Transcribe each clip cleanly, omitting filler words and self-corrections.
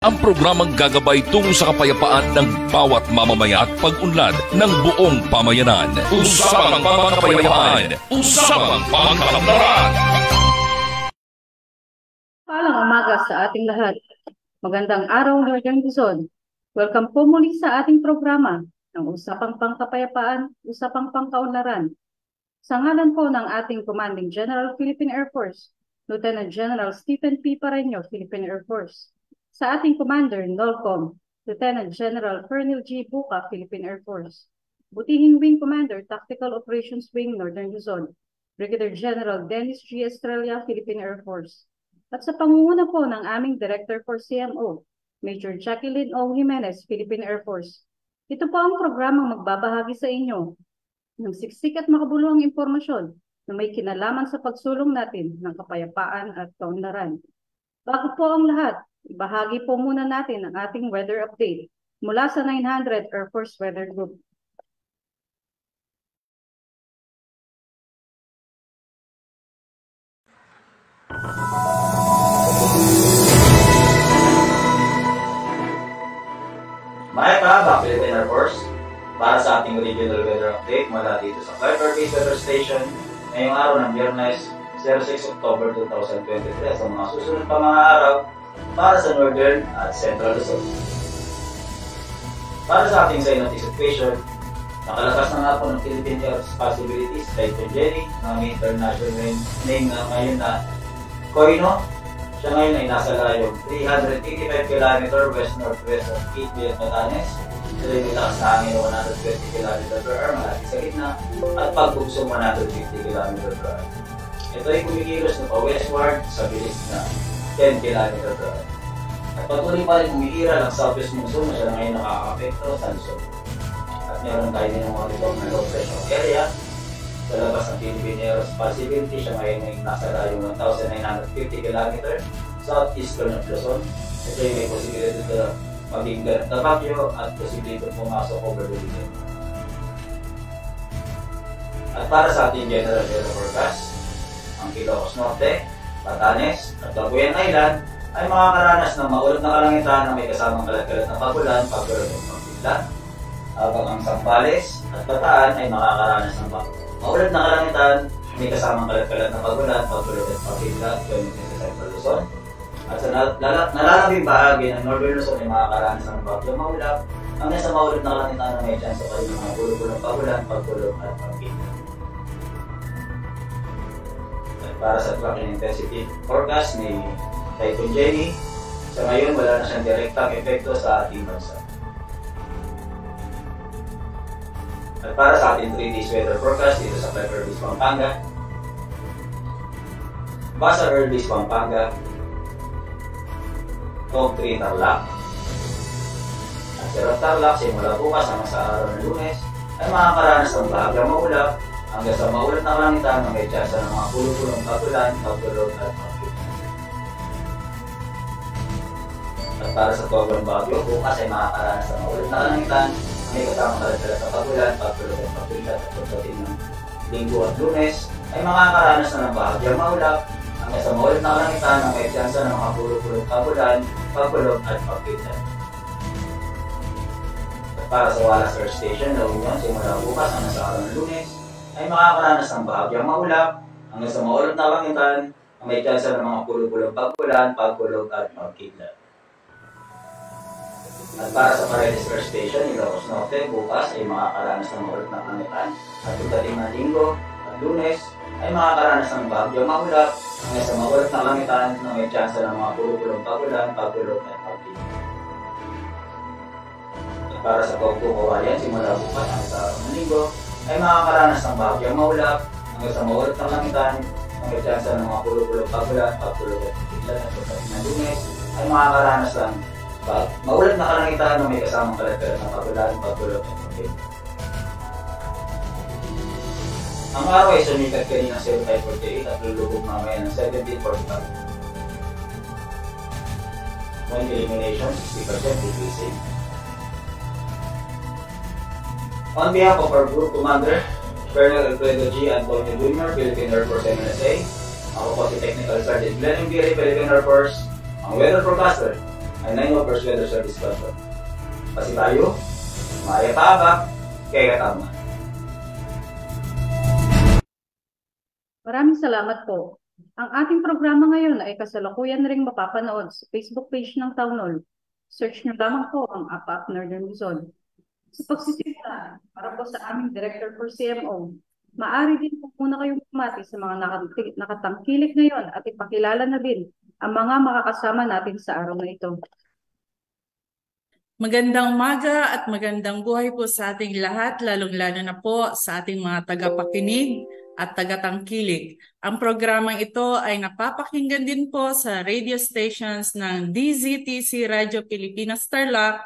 Ang programang gagabay tungo sa kapayapaan ng bawat mamamayan at pag-unlad ng buong pamayanan. Usapang Pangkapayapaan, Usapang Pangkalapnaran. Palang umaga sa ating lahat. Magandang araw, Northern Luzon. Welcome po muli sa ating programa ng Usapang Pangkapayapaan, Usapang Pangkaunlaran. Sa ngalan po ng ating Commanding General Philippine Air Force, Lieutenant General Stephen P. Pareño, Philippine Air Force. Sa ating Commander, NOLCOM, Lieutenant General Colonel G. Buca, Philippine Air Force. Butihing Wing Commander, Tactical Operations Wing, Northern Luzon, Brigadier General Dennis G. Estrella, Philippine Air Force. At sa pangunguna po ng aming Director for CMO, Major Jacqueline O. Jimenez, Philippine Air Force. Ito po ang programang magbabahagi sa inyo ng siksik at makabuluhang impormasyon na may kinalaman sa pagsulong natin ng kapayapaan at kaunlaran. Bago po ang lahat, ibahagi po muna natin ang ating weather update mula sa 900 Air Force Weather Group. Maya ka, Philippine Air Force, para sa ating regional weather update mula dito sa Flight Air Base Weather Station ngayong araw ng Biyernes, 06 October 2023 sa mga susunod pa mga araw para sa Northern at Central Luzon. Para sa ating synoptic situation, nakalakas na nga po ng Philippine Air's possibilities Typhoon Jenny na may international name na ngayon na Koino. Siya ngayon ay nasa layong 385 km west-northwest of Cape Verde, Batanes. Ito ay may lakas na hangin 120 km per hour malapit sa gitna at pagbugsong 150 km per hour. Ito ay kumikilos na pa-westward sa bilis na 10 km per hour. At patuloy pa rin kumihira ng southwest monsoon na siya ngayon nakaka-apekto sa Luzon. At meron tayo din ng mga litong na low pressure area sa labas ng Philippine Air's possibility. Siya ngayon ay nasa layong 1,950 km southeastern of Luzon. Ito ay may posibilidad na maging ganap na bagyo at posibilidad pumasok over the weekend. At para sa ating general weather forecast, ang Ilocos Norte, Batanes at Cagayan Island ay makakaranas ng maulap na kalangitan na may kasamang kalat-kalat na pagulan, pagkaroon ng pagpiglan. Habang ang Zambales at Bataan ay makakaranas ng maulap na kalangitan, may kasamang kalat-kalat na pagulan, pagkaroon ng pagpiglan, ganoon din sa Central Luzon. At sa nalalabing bahagi ng Northern Luzon ay makakaranas ng bagyong maulap, hanggang sa maulap na kalangitan na may chance kayo ng mga bulong-bulong pagulan, pagkulong at pagpiglan. Para sa tracking intensity forecast ni Typhoon Jenny, sa ngayon wala na siyang direktang epekto sa ating bansa. At para sa ating 3 days weather forecast dito sa Flight Air Base Pampanga, Basa Air Base Pampanga, Top 3 Tarlac, at sa Tarlac simula bukas hanggang sa araw ng Lunes ay makakaranas ng bahagyang maulap hanggang sa maulap na kalangitan na may tsansa ng mga pulong-pulong pagulan, pagkulog at pagpiglan. At para sa Tuagon Baguio, bukas ay makakaranas ng maulap na kalangitan na may kasamang kalat-kalat na pagulan, pagkulog at pagpiglan. At pagdating ng Linggo at Lunes ay makakaranas na ng bahagyang maulap hanggang sa maulap na kalangitan na may tsansa ng mga pulong-pulong pagulan, pagkulog at pagpiglan. At para sa Wallace Air Station, La Union, simula bukas hanggang sa araw ng Lunes ay makakaranas ng bahagyang maulap hanggang sa maulap na kalangitan na may tsansa ng mga pulong-pulong pagulan, pagkulog at pagpiglan. At para sa Paredes Air Station, Ilocos Norte, bukas ay makakaranas ng maulap na kalangitan at pagdating ng Linggo at Lunes ay makakaranas ng bahagyang maulap hanggang sa maulap na kalangitan na may tsansa ng mga pulong-pulong pagulan, pagkulog at pagpiglan. At para sa Pagbuco Kawayan, simula bukas hanggang sa araw ng Linggo ay makakaranas ng bahagyang maulap hanggang sa maulap na kalangitan na may tsansa ng mga pulong-pulong pagulan, pagkulog at pagpiglan. At pagdating ng Lunes ay makakaranas ng maulap na kalangitan na may kasamang kalat-kalat na pagulan, pagkulog at pagpiglan. Ang araw ay sumikat kanina ng 7:48 at lulubog mamaya ng 17:45. Wind elimination 60% decreasing. On behalf of our Group Commander, Colonel Alfredo G. Antonio Jr., Philippine Air Force MNSA, ako po si Technical Sergeant Glenn M. Philippine Air Force, ang weather forecaster ay nayo First Weather Service Squadron. Kasi tayo, maayataba, kaya katama. Maraming salamat po. Ang ating programa ngayon ay kasalukuyan ring mapapanood sa Facebook page ng Town Hall. Search nyo lamang po ang APAP Northern Luzon. Sa pagsisimula, para po sa aming Director for CMO, maaari din po muna kayong pumati sa mga nakatangkilik ngayon at ipakilala na din ang mga makakasama natin sa araw na ito. Magandang umaga at magandang buhay po sa ating lahat, lalong-lalo na po sa ating mga tagapakinig at tagatangkilik. Ang programang ito ay napapakinggan din po sa radio stations ng DZTC Radio Pilipinas Tarlac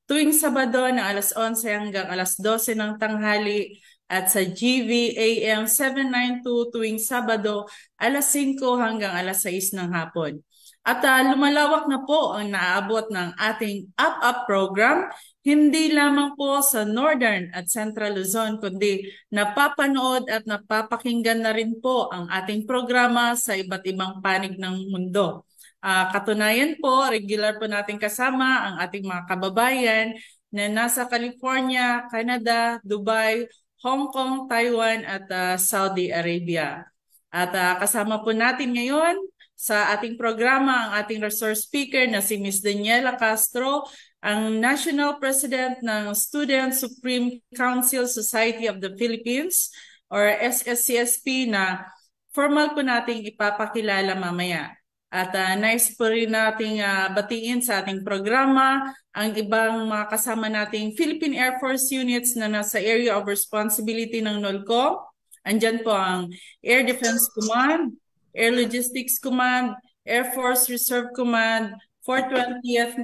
tuwing Sabado na alas 11 hanggang alas 12 ng tanghali at sa GVAM 792 tuwing Sabado alas 5 hanggang alas 6 ng hapon. At lumalawak na po ang naaabot ng ating Up program, hindi lamang po sa Northern at Central Luzon, kundi napapanood at napapakinggan na rin po ang ating programa sa iba't ibang panig ng mundo. Katunayan po, regular po natin kasama ang ating mga kababayan na nasa California, Canada, Dubai, Hong Kong, Taiwan at Saudi Arabia. At kasama po natin ngayon sa ating programa ang ating resource speaker na si Ms. Daniela Castro, ang National President ng Student Supreme Council Society of the Philippines or SSCSP na formal po nating ipapakilala mamaya. At nice po rin nating batiin sa ating programa ang ibang mga kasama nating Philippine Air Force units na nasa area of responsibility ng NOLCO. Andyan po ang Air Defense Command, Air Logistics Command, Air Force Reserve Command, 420th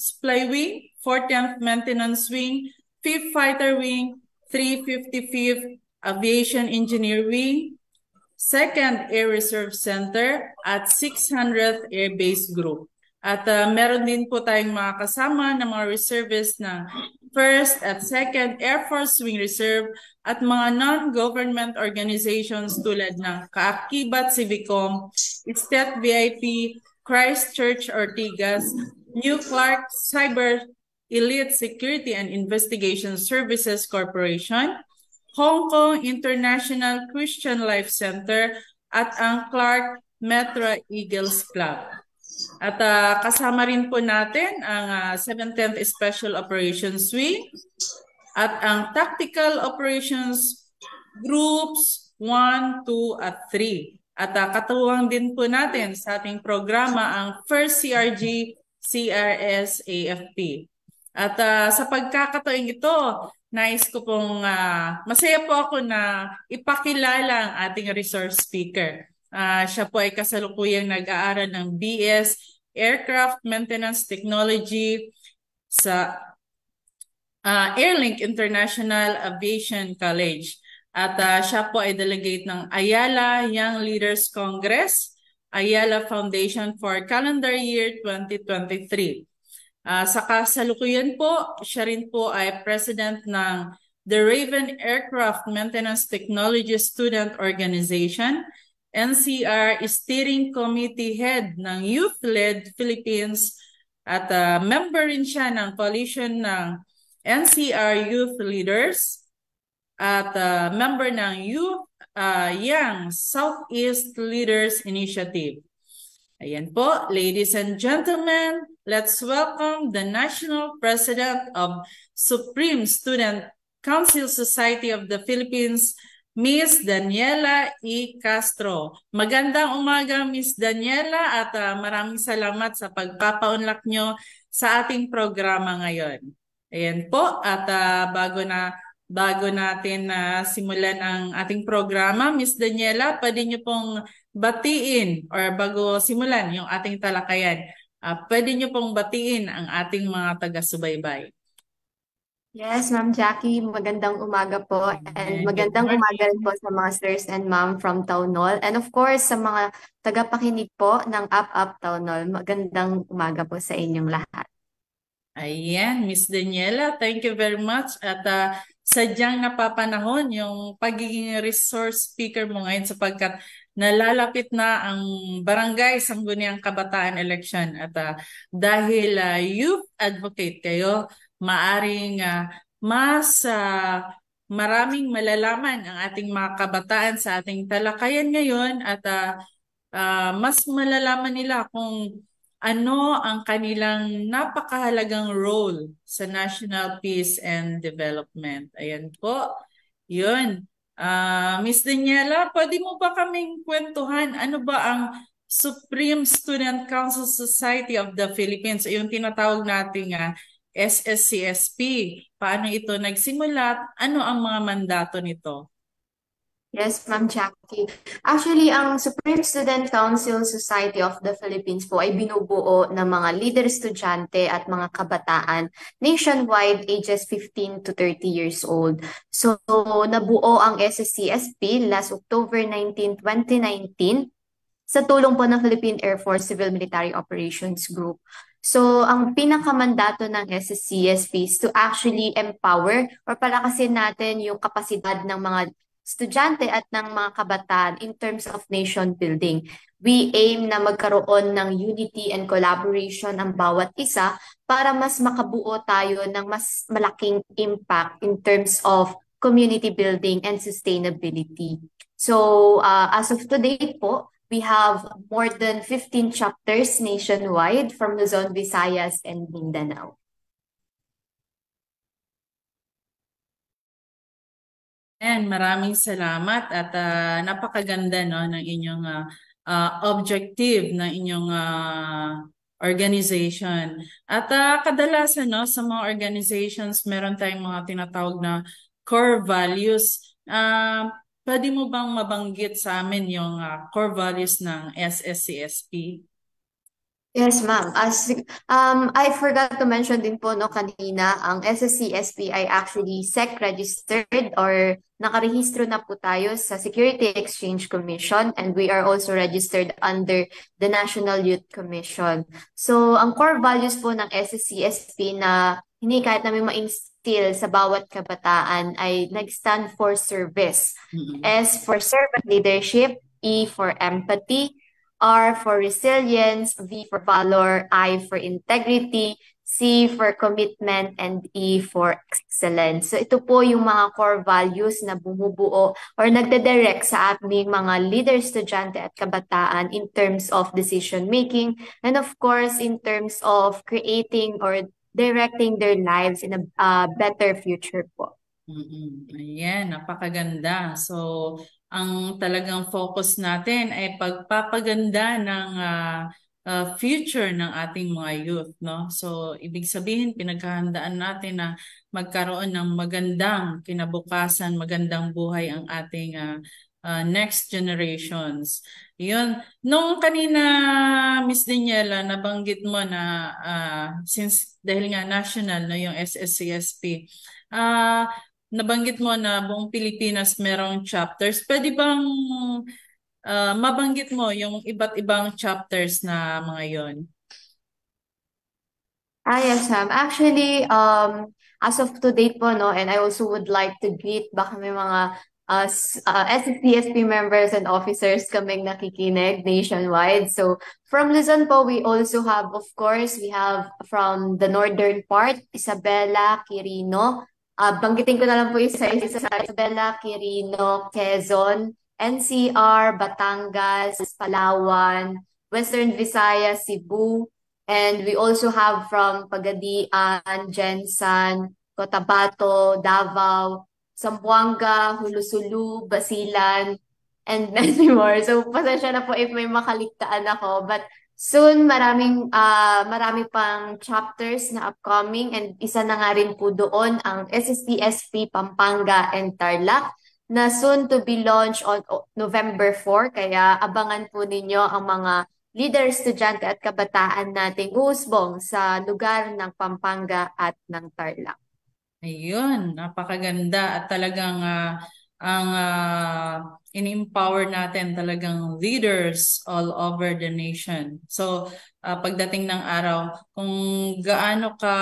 Supply Wing, 40th Maintenance Wing, 5th Fighter Wing, 355th Aviation Engineer Wing, 2nd Air Reserve Center, at 600th Air Base Group. At meron din po tayong mga kasama ng mga reservists ng 1st at 2nd Air Force Wing Reserve at mga non-government organizations tulad ng Kaakibat Civicom, Estet VIP, Christchurch Ortigas, New Clark Cyber Elite Security and Investigation Services Corporation, Hong Kong International Christian Life Center, at ang Clark Metro Eagles Club. At kasama rin po natin ang 17th Special Operations Wing at ang Tactical Operations Groups 1, 2, at 3. At katuwang din po natin sa ating programa ang 1st CRG CRS AFP. At sa pagkakataong ito, nais ko pong masaya po ako na ipakilala ang ating resource speaker. Siya po ay kasalukuyang nag-aaral ng BS Aircraft Maintenance Technology sa Airlink International Aviation College. At siya po ay delegate ng Ayala Young Leaders Congress, Ayala Foundation for Calendar Year 2023. Sa kasalukuyan po, siya rin po ay president ng The Raven Aircraft Maintenance Technology Student Organization, NCR Steering Committee Head ng Youth-Led Philippines, at member rin siya ng coalition ng NCR Youth Leaders, at member ng Young Southeast Leaders Initiative. Ayan po, ladies and gentlemen, let's welcome the National President of Supreme Student Council Society of the Philippines, Ms. Daniela E. Castro. Magandang umaga, Ms. Daniela, at maraming salamat sa pagpapaunlak nyo sa ating programa ngayon. Ayan po, at bago natin simulan ang ating programa, Ms. Daniela, pwede nyo pong batiin or bago simulan yung ating talakayan, pwede nyo pong batiin ang ating mga taga-subaybay. Yes, Ma'am Jackie, magandang umaga po, and magandang umaga rin po sa mga sirs and ma'am from Town Hall, and of course sa mga tagapakinig po ng Up Town Hall. Magandang umaga po sa inyong lahat. Ayan, Miss Daniela, thank you very much. At sadyang napapanahon yung pagiging resource speaker mo ngayon sapagkat nalalapit na ang Barangay Sangguniang Kabataan Election at dahil youth advocate kayo, maaring mas maraming malalaman ang ating mga kabataan sa ating talakayan ngayon at mas malalaman nila kung ano ang kanilang napakahalagang role sa national peace and development. Ayan po. Yun. Miss Daniela, pwede mo ba kaming kwentuhan ano ba ang Supreme Student Council Society of the Philippines, yung tinatawag nating SSCSP? Paano ito nagsimula? Ano ang mga mandato nito? Yes, Ma'am Jackie. Actually, ang Supreme Student Council Society of the Philippines po ay binubuo ng mga leader estudyante at mga kabataan nationwide ages 15 to 30 years old. So, nabuo ang SSCSP last October 19, 2019 sa tulong po ng Philippine Air Force Civil Military Operations Group. So, ang pinakamandato ng SSCSP is to actually empower or palakasin natin yung kapasidad ng mga estudyante at ng mga kabataan in terms of nation building. We aim na magkaroon ng unity and collaboration ang bawat isa para mas makabuo tayo ng mas malaking impact in terms of community building and sustainability. So, as of today po, we have more than 15 chapters nationwide from Luzon, Visayas, and Mindanao. And maraming salamat at napakaganda no ng inyong objective ng inyong organization. At kadalasan no sa mga organizations meron tayong mga tinatawag na core values. Pwede mo bang mabanggit sa amin yung core values ng SSCSP? Yes, ma'am. I forgot to mention din po no kanina, ang SSCSP ay actually SEC registered or nakarehistro na po tayo sa Security Exchange Commission, and we are also registered under the National Youth Commission. So, ang core values po ng SSCSP na hindi kahit namin ma-instill sa bawat kabataan ay nag-stand for service. S for servant leadership, E for empathy, R for resilience, V for valor, I for integrity, C for commitment, and E for excellence. So ito po yung mga core values na bumubuo or nagdedirect sa aming mga leader, estudyante at kabataan in terms of decision making and of course in terms of creating or directing their lives in a better future po. Ayan, napakaganda. So, ang talagang focus natin ay pagpapaganda ng future ng ating mga youth, no? So, ibig sabihin, pinaghahandaan natin na magkaroon ng magandang kinabukasan, magandang buhay ang ating next generations. Yun. Nung kanina, Miss Daniela, nabanggit mo na since dahil nga national no, yung SSCSP, nabanggit mo na buong Pilipinas merong chapters. Pwede bang mabanggit mo yung iba't ibang chapters na mga yon? Yes, ma'am. Actually, as of today po, no, and I also would like to greet baka may mga SSCSP members and officers kaming nakikinig nationwide. So, from Luzon po, we also have, of course, we have from the northern part, Isabela, Quirino. Banggitin ko na lang po isa-isa sa Isabela, Quirino, Quezon, NCR, Batangas, Palawan, Western Visayas, Cebu, and we also have from Pagadian, Jensan, Cotabato, Davao, Zamboanga, Hulusulu, Basilan, and many more. So, pasensya na po if may makaligtaan ako. But soon, marami pang chapters na upcoming, and isa na nga rin po doon ang SSCSP Pampanga and Tarlac na soon to be launched on November 4. Kaya abangan po ninyo ang mga leader, estudyante at kabataan nating uusbong sa lugar ng Pampanga at ng Tarlac. Ayun, napakaganda at talagang ang in-empower natin talagang leaders all over the nation. So, pagdating ng araw, kung gaano ka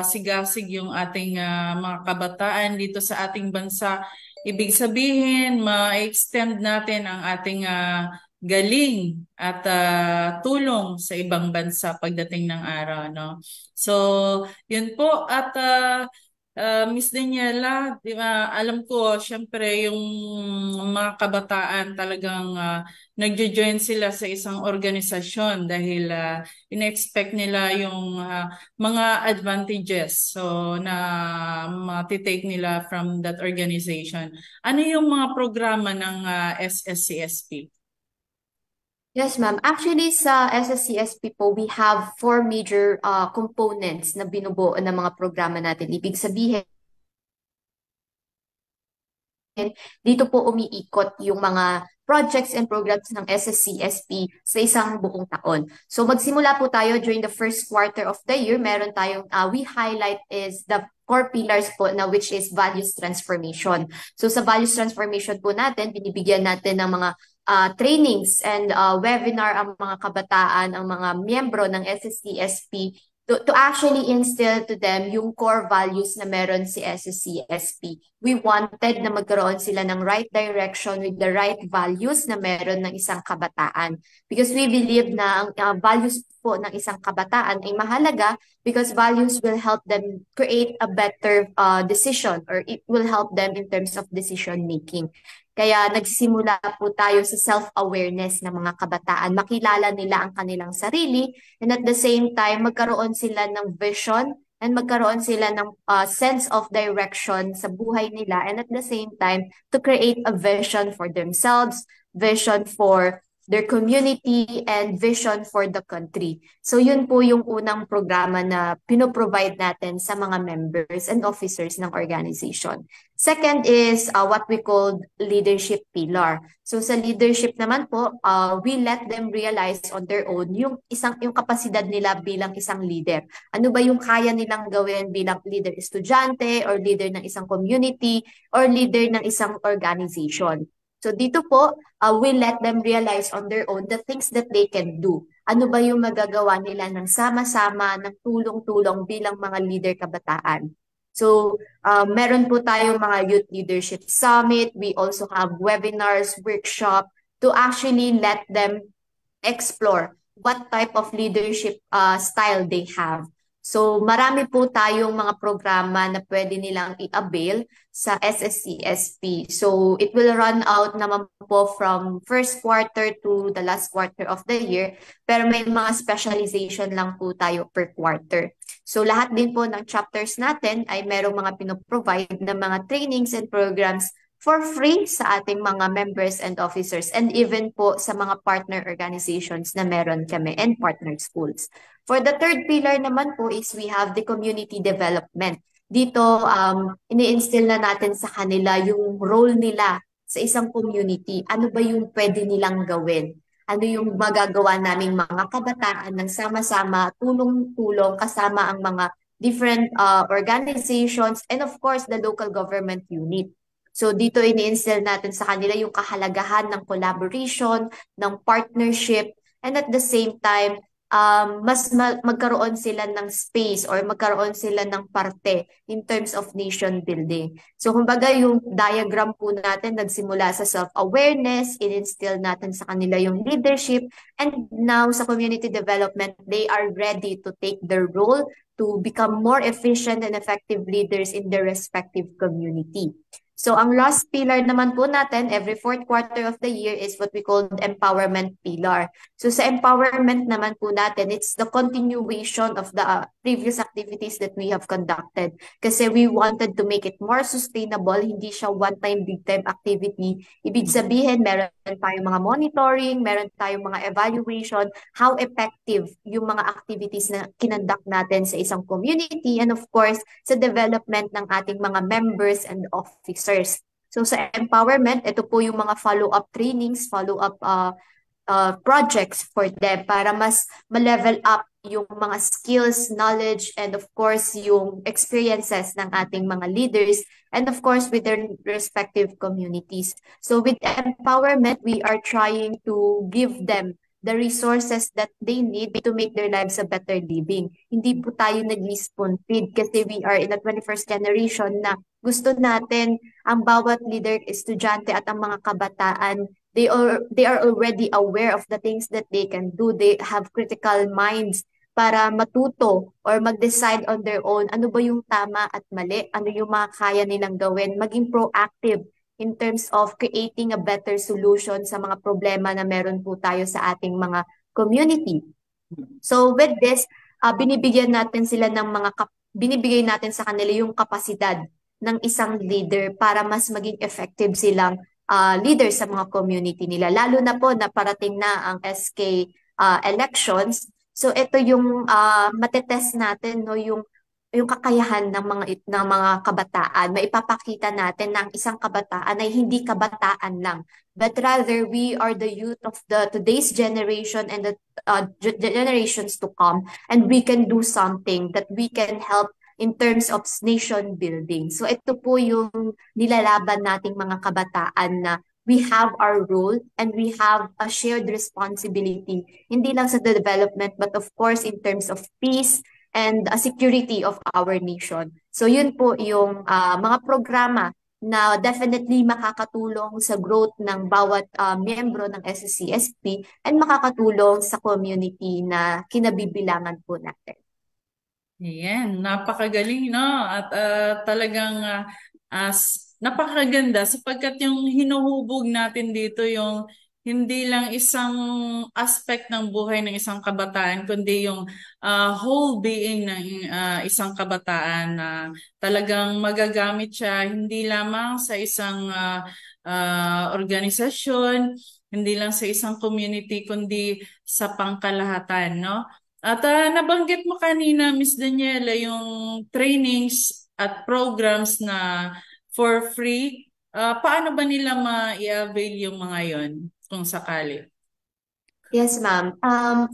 sigasig yung ating mga kabataan dito sa ating bansa, ibig sabihin, ma-extend natin ang ating galing at tulong sa ibang bansa pagdating ng araw, no? So, yun po at Miss Daniela, di ba, alam ko, syempre, yung mga kabataan talagang nagjo-join sila sa isang organisasyon dahil ina-expect nila yung mga advantages so na matitake nila from that organization. Ano yung mga programa ng SSCSP? Yes, ma'am. Actually, sa SSCSP po, we have 4 major components na binubuo ng mga programa natin. Ibig sabihin, dito po umiikot yung mga projects and programs ng SSCSP sa isang buong taon. So magsimula po tayo during the first quarter of the year. Meron tayong, we highlight is the core pillars po na which is values transformation. So sa values transformation po natin, binibigyan natin ng mga trainings and webinar ang mga kabataan, ang mga miyembro ng SSCSP to actually instill to them yung core values na meron si SSCSP. We wanted na magkaroon sila ng right direction with the right values na meron ng isang kabataan. Because we believe na ang values po ng isang kabataan ay mahalaga because values will help them create a better decision or it will help them in terms of decision making. Kaya nagsimula po tayo sa self-awareness ng mga kabataan. Makilala nila ang kanilang sarili and at the same time, magkaroon sila ng vision and magkaroon sila ng sense of direction sa buhay nila and at the same time, to create a vision for themselves, vision for their community, and vision for the country. So yun po yung unang programa na pinoprovide natin sa mga members and officers ng organization. Second is what we call leadership pillar. So sa leadership naman po, we let them realize on their own yung kapasidad nila bilang isang leader. Ano ba yung kaya nilang gawin bilang leader estudyante or leader ng isang community or leader ng isang organization. So dito po, we let them realize on their own the things that they can do. Ano ba yung magagawa nila ng sama-sama, ng tulong-tulong bilang mga leader kabataan. So, meron po tayong mga Youth Leadership Summit. We also have webinars, workshop to actually let them explore what type of leadership style they have. So, marami po tayong mga programa na pwede nilang i-avail sa SSCSP. So, it will run out naman po from first quarter to the last quarter of the year. Pero may mga specialization lang po tayo per quarter. So, lahat din po ng chapters natin ay merong mga pinoprovide na mga trainings and programs for free sa ating mga members and officers and even po sa mga partner organizations na meron kami and partner schools. For the third pillar naman po is we have the community development. Dito, ini-instill na natin sa kanila yung role nila sa isang community. Ano ba yung pwede nilang gawin? Ano yung magagawa naming mga kabataan ng sama-sama, tulong-tulong kasama ang mga different organizations and of course the local government unit. So dito ini-instill natin sa kanila yung kahalagahan ng collaboration, ng partnership, and at the same time, magkaroon sila ng space or magkaroon sila ng parte in terms of nation building. So kumbaga yung diagram po natin nagsimula sa self-awareness, in-instill natin sa kanila yung leadership, and now sa community development, they are ready to take their role to become more efficient and effective leaders in their respective community. So ang last pillar naman po natin every fourth quarter of the year is what we call the empowerment pillar. So sa empowerment naman po natin, it's the continuation of the previous activities that we have conducted. Kasi we wanted to make it more sustainable, hindi siya one-time, big-time activity. Ibig sabihin, meron tayong mga monitoring, meron tayong mga evaluation, how effective yung mga activities na kinonduct natin sa isang community, and of course, sa development ng ating mga members and officers. So sa empowerment, ito po yung mga follow-up trainings, follow-up projects for them para mas ma-level up yung mga skills, knowledge, and of course, yung experiences ng ating mga leaders, and of course, with their respective communities. So with empowerment, we are trying to give them the resources that they need to make their lives a better living. Hindi po tayo nag-spoon feed kasi we are in the 21st generation na gusto natin ang bawat leader, estudyante at ang mga kabataan, they are already aware of the things that they can do. They have critical minds para matuto or mag-decide on their own ano ba yung tama at mali, ano yung mga kaya nilang gawin, maging proactive in terms of creating a better solution sa mga problema na meron po tayo sa ating mga community. So with this, binibigyan natin sila ng binibigay natin sa kanila yung kapasidad ng isang leader para mas maging effective silang leader sa mga community nila. Lalo na po na parating na ang SK elections. So ito yung matetest natin, no, yung kakayahan ng mga kabataan. Maipapakita natin na ang isang kabataan ay hindi kabataan lang, but rather we are the youth of the today's generation and the generations to come, and we can do something that we can help in terms of nation building. So ito po yung nilalaban nating mga kabataan na we have our role and we have a shared responsibility, hindi lang sa development, but of course in terms of peace and security of our nation. So yun po yung mga programa na definitely makakatulong sa growth ng bawat miyembro ng SSCSP and makakatulong sa community na kinabibilangan po natin. Ayan, napakagaling, no? At talagang napakaganda sapagkat yung hinuhubog natin dito yung hindi lang isang aspect ng buhay ng isang kabataan, kundi yung whole being ng isang kabataan na talagang magagamit siya hindi lamang sa isang organisasyon, hindi lang sa isang community, kundi sa pangkalahatan, no? At nabanggit mo kanina, Miss Daniela, yung trainings at programs na for free. Paano ba nila ma-i-avail yung mga yon kung sakali? Yes, ma'am.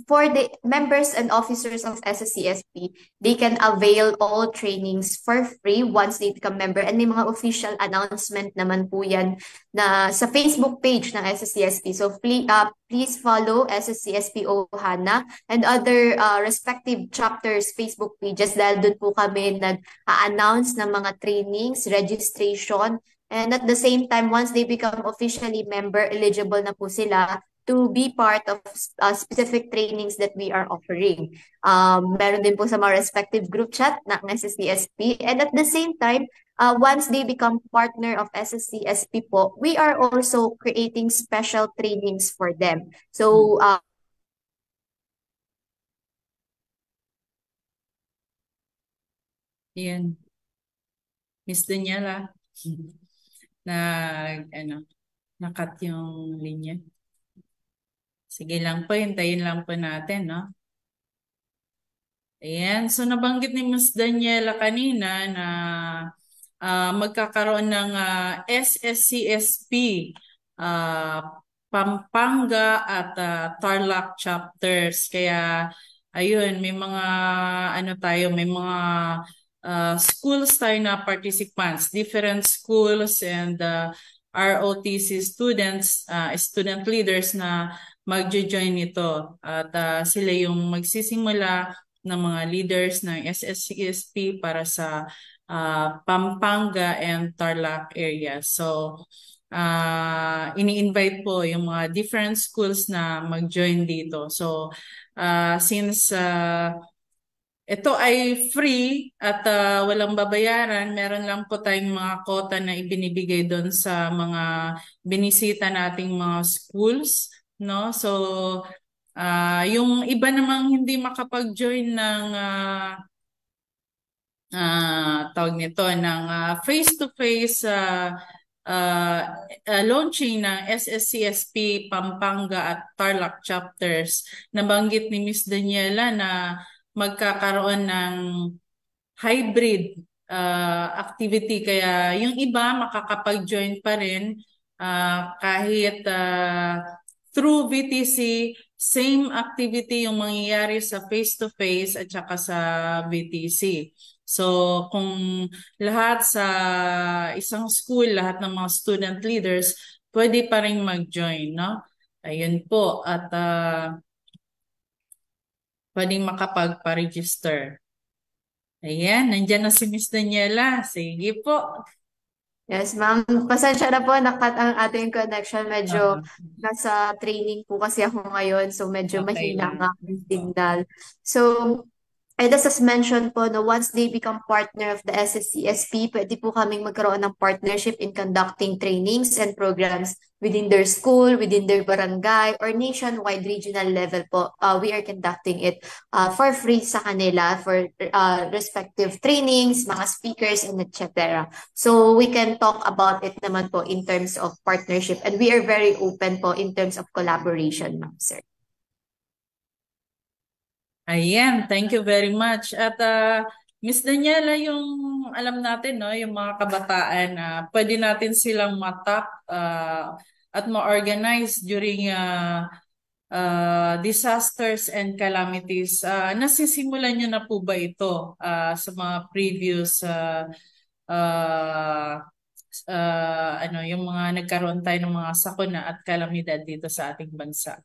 For the members and officers of SSCSP, they can avail all trainings for free once they become member. And may mga official announcement naman po yan na sa Facebook page ng SSCSP. So please follow SSCSP Ohana and other respective chapters Facebook pages dahil doon po kami nag-announce ng mga trainings, registration, and at the same time, once they become officially member, eligible na po sila to be part of specific trainings that we are offering. Meron din po sa mga respective group chat ng SSCSP. And at the same time, once they become partner of SSCSP po, we are also creating special trainings for them. So, yan. Miss Daniela, nakat yung linya. Sige lang po, hintayin lang po natin, no? Ayan, so nabanggit ni Ms. Daniela kanina na magkakaroon ng SSCSP Pampanga at Tarlac chapters. Kaya, ayun, may mga, may mga schools tayo na participants, different schools and ROTC students, student leaders na magjo-join nito at sila yung magsisimula ng mga leaders ng SSCSP para sa Pampanga and Tarlac area. So ini-invite po yung mga different schools na mag-join dito. So since ito ay free at walang babayaran, meron lang po tayong mga quota na ibinibigay doon sa mga binisita nating mga schools, no? So yung iba namang hindi makapag-join ng tawag nito ng face-to-face launching ng SSCSP Pampanga at Tarlac chapters. Nabanggit ni Miss Daniela na magkakaroon ng hybrid activity, kaya yung iba makakapag-join pa rin kahit through VTC, same activity yung mangyayari sa face-to-face at saka sa VTC. So kung lahat sa isang school, lahat ng mga student leaders, pwede pa rin mag-join, no? Ayun po. At pwedeng makapagpa-register. Ayan, nandyan na si Miss Daniela. Sige po. Yes, ma'am. Pasensya na po, nakat ang ating connection. Medyo nasa training po kasi ako ngayon. So, medyo Okay mahina lang. ang aking signal. So, and as mentioned po, no, once they become partner of the SSCSP, pwede po kaming magkaroon ng partnership in conducting trainings and programs within their school, within their barangay, or nationwide regional level po. We are conducting it for free sa kanila for respective trainings, mga speakers, and etc. So we can talk about it naman po in terms of partnership, and we are very open po in terms of collaboration, ma'am, sir. Ayan, thank you very much. At Miss Daniela, yung alam natin, no, yung mga kabataan, pwede natin silang matap at ma-organize during disasters and calamities. Nasisimulan nyo na po ba ito sa mga previous yung mga nagkaroon tayo ng mga sakuna at kalamidad dito sa ating bansa?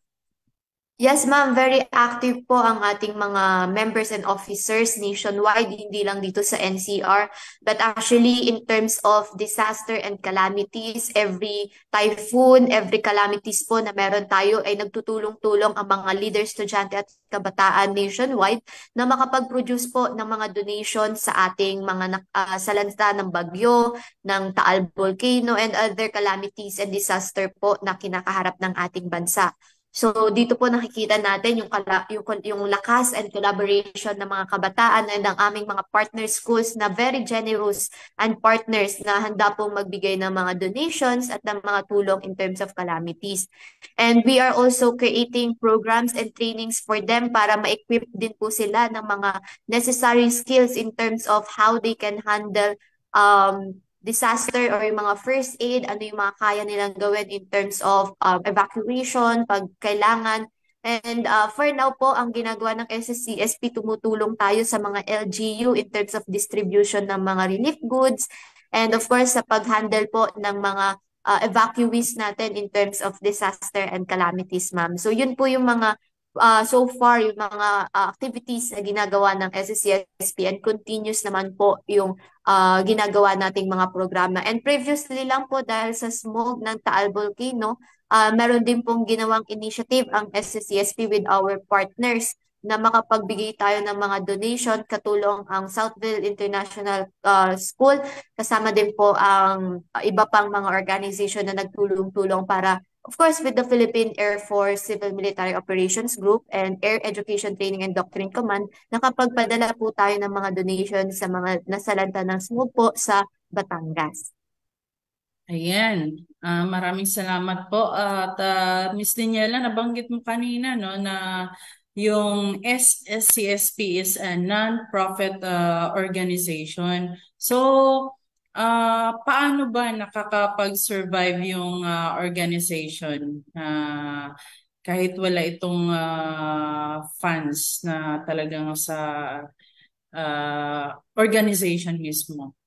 Yes, ma'am. Very active po ang ating mga members and officers nationwide, hindi lang dito sa NCR. But actually, in terms of disaster and calamities, every typhoon, every calamities po na meron tayo ay nagtutulong-tulong ang mga leaders, estudyante at kabataan nationwide na makapag-produce po ng mga donations sa ating mga salanta ng bagyo, ng Taal Volcano, and other calamities and disaster po na kinakaharap ng ating bansa. So dito po nakikita natin yung lakas and collaboration ng mga kabataan and ng aming mga partner schools na very generous and partners na handa pong magbigay ng mga donations at ng mga tulong in terms of calamities. And we are also creating programs and trainings for them para ma-equip din po sila ng mga necessary skills in terms of how they can handle disaster or yung mga first aid, ano yung mga kaya nilang gawin in terms of evacuation, pag kailangan. And for now po, ang ginagawa ng SSCSP, tumutulong tayo sa mga LGU in terms of distribution ng mga relief goods. And of course, sa pag-handle po ng mga evacuees natin in terms of disaster and calamities, ma'am. So yun po yung mga so far yung mga activities na ginagawa ng SSCSP, and continuous naman po yung ginagawa nating mga programa. And previously lang po, dahil sa smog ng Taal Volcano, meron din pong ginawang initiative ang SSCSP with our partners na makapagbigay tayo ng mga donation, katulong ang Southville International School, kasama din po ang iba pang mga organization na nagtulong-tulong para, of course, with the Philippine Air Force Civil Military Operations Group and Air Education Training and Doctrine Command, nakapagpadala po tayo ng mga donations sa mga nasalanta ng smog po sa Batangas. Ayan, maraming salamat po. At Ms. Daniela, nabanggit mo kanina, no, na yung SSCSP is a non-profit organization. So, paano ba nakakapag-survive yung organization kahit wala itong funds na talagang sa organization mismo?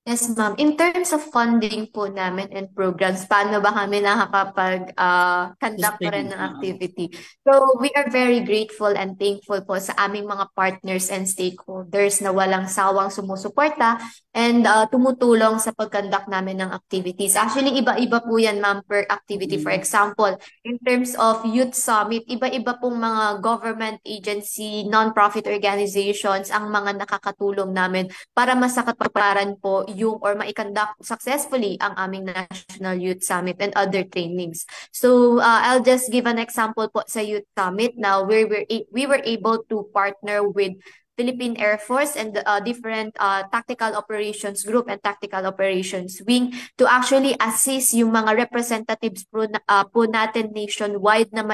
Yes, ma'am. In terms of funding po namin and programs, paano ba kami nakakapag-conduct pa rin ng activity? So, we are very grateful and thankful po sa aming mga partners and stakeholders na walang sawang sumusuporta and tumutulong sa pag-conduct namin ng activities. Actually, iba-iba po yan, ma'am, per activity. For example, in terms of Youth Summit, iba-iba pong mga government agency, non-profit organizations ang mga nakakatulong namin para masakatuparan po yung or ma-conduct successfully ang aming National Youth Summit and other trainings. So I'll just give an example po sa Youth Summit now where we were able to partner with Philippine Air Force and different tactical operations group and tactical operations wing to actually assist yung mga representatives po natin nationwide na